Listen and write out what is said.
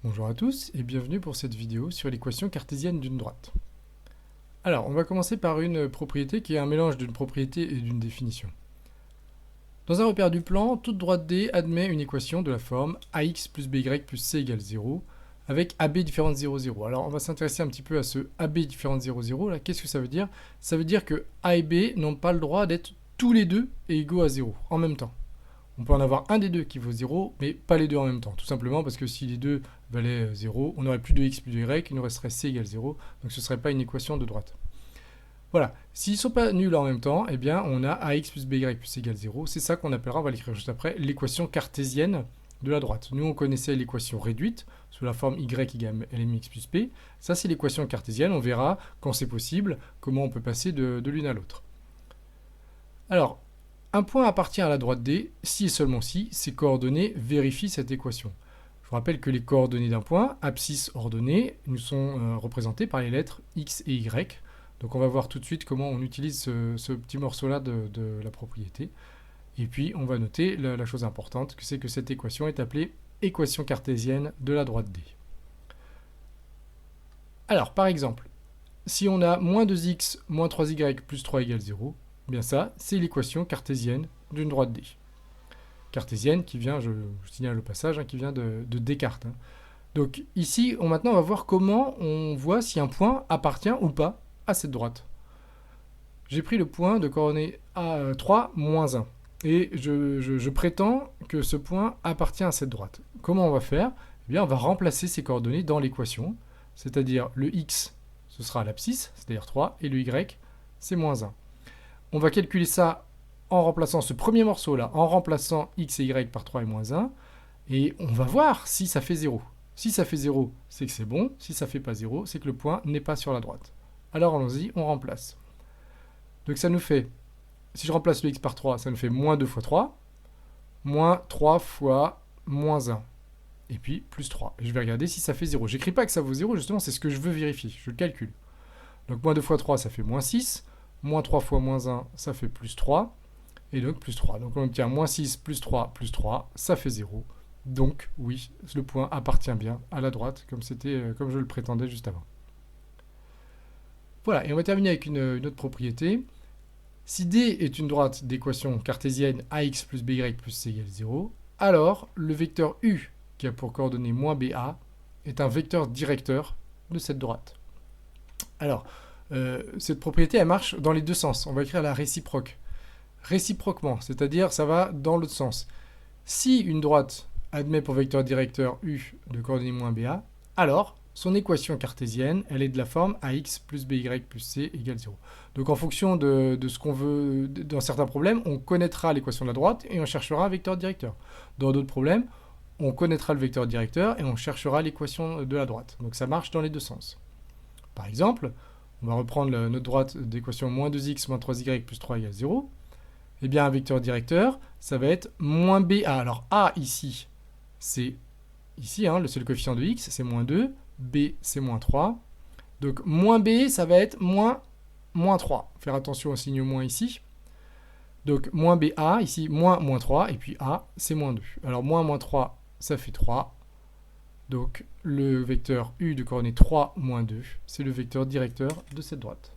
Bonjour à tous et bienvenue pour cette vidéo sur l'équation cartésienne d'une droite. Alors, on va commencer par une propriété qui est un mélange d'une propriété et d'une définition. Dans un repère du plan, toute droite D admet une équation de la forme ax plus by plus c égale 0 avec AB différente 0, 0. Alors, on va s'intéresser un petit peu à ce AB différente 0, 0. Là, qu'est-ce que ça veut dire? Ça veut dire que A et B n'ont pas le droit d'être tous les deux égaux à 0 en même temps. On peut en avoir un des deux qui vaut 0, mais pas les deux en même temps. Tout simplement parce que si les deux valaient 0, on n'aurait plus de x plus de y, il nous resterait c égale 0, donc ce ne serait pas une équation de droite. Voilà, s'ils ne sont pas nuls en même temps, eh bien on a ax plus by plus c égale 0, c'est ça qu'on appellera, on va l'écrire juste après, l'équation cartésienne de la droite. Nous on connaissait l'équation réduite, sous la forme y égale lmx plus p, ça c'est l'équation cartésienne, on verra quand c'est possible, comment on peut passer de l'une à l'autre. Alors, un point appartient à la droite D si et seulement si ses coordonnées vérifient cette équation. Je vous rappelle que les coordonnées d'un point, abscisse ordonnée, nous sont représentées par les lettres x et y. Donc on va voir tout de suite comment on utilise ce petit morceau-là de la propriété. Et puis on va noter la chose importante, c'est que cette équation est appelée équation cartésienne de la droite D. Alors par exemple, si on a moins 2x moins 3y plus 3 égale 0, bien ça, c'est l'équation cartésienne d'une droite D. Cartésienne qui vient, je signale au passage, qui vient de Descartes. Donc ici, maintenant, on va voir comment on voit si un point appartient ou pas à cette droite. J'ai pris le point de coordonnées A3, moins 1. Et je prétends que ce point appartient à cette droite. Comment on va faire? Eh bien, on va remplacer ces coordonnées dans l'équation. C'est-à-dire le x, ce sera l'abscisse, c'est-à-dire 3, et le y, c'est moins 1. On va calculer ça en remplaçant ce premier morceau-là, en remplaçant x et y par 3 et moins 1, et on va voir si ça fait 0. Si ça fait 0, c'est que c'est bon. Si ça ne fait pas 0, c'est que le point n'est pas sur la droite. Alors allons-y, on remplace. Donc ça nous fait, si je remplace le x par 3, ça nous fait moins 2 fois 3, moins 3 fois moins 1, et puis plus 3. Et je vais regarder si ça fait 0. J'écris pas que ça vaut 0, justement, c'est ce que je veux vérifier. Je le calcule. Donc moins 2 fois 3, ça fait moins 6. Moins 3 fois moins 1, ça fait plus 3. Et donc plus 3. Donc on obtient moins 6 plus 3, ça fait 0. Donc oui, le point appartient bien à la droite, comme je le prétendais juste avant. Voilà, et on va terminer avec une autre propriété. Si D est une droite d'équation cartésienne ax plus by plus c égale 0, alors le vecteur u, qui a pour coordonnée moins ba, est un vecteur directeur de cette droite. Alors, cette propriété, elle marche dans les deux sens. On va écrire la réciproque. Réciproquement, c'est-à-dire ça va dans l'autre sens. Si une droite admet pour vecteur directeur u de coordonnées moins ba, alors son équation cartésienne, elle est de la forme ax plus by plus c égale 0. Donc en fonction de ce qu'on veut, dans certains problèmes, on connaîtra l'équation de la droite et on cherchera un vecteur directeur. Dans d'autres problèmes, on connaîtra le vecteur directeur et on cherchera l'équation de la droite. Donc ça marche dans les deux sens. Par exemple, on va reprendre notre droite d'équation moins 2x moins 3y plus 3 égale 0. Eh bien, un vecteur directeur, ça va être moins ba. Alors, a ici, c'est ici, c'est le coefficient de x, c'est moins 2. B, c'est moins 3. Donc, moins b, ça va être moins 3. Faire attention au signe moins ici. Donc, moins ba, ici, moins 3. Et puis a, c'est moins 2. Alors, moins 3, ça fait 3. Donc, le vecteur u de coordonnées 3, moins 2, c'est le vecteur directeur de cette droite.